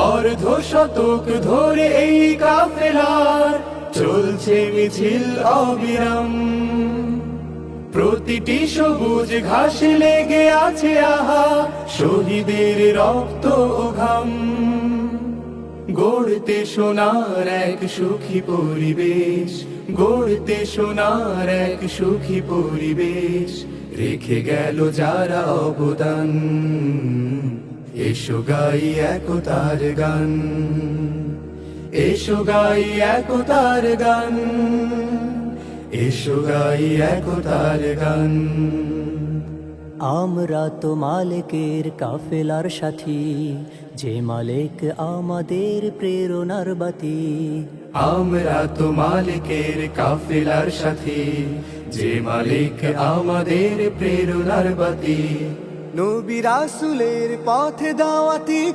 অর্ধ শতক ধরে এই কাফেলার চলছে মিছিল অবিরাম। প্রতিটি সবুজ ঘাসে লেগে আছে আহা শহীদের রক্ত ও ঘাম। গড়তে সোনার এক সুখী পরিবেশ, গড়তে সোনার এক সুখী পরিবেশ, রেখে গেল যারা অবদান। এসো গাই একতার গান, এসো গাই একতার গান, এসো গাই একতার গান। আমরা তো মালিকের কাফেলার সাথী, যে মালিক আমাদের প্রেরণার বাতি। আমরা তো মালিকের কাফেলার সাথী, যে মালিক আমাদের প্রেরণার বাতি। নবী রাসূলের পথে দাওয়াতি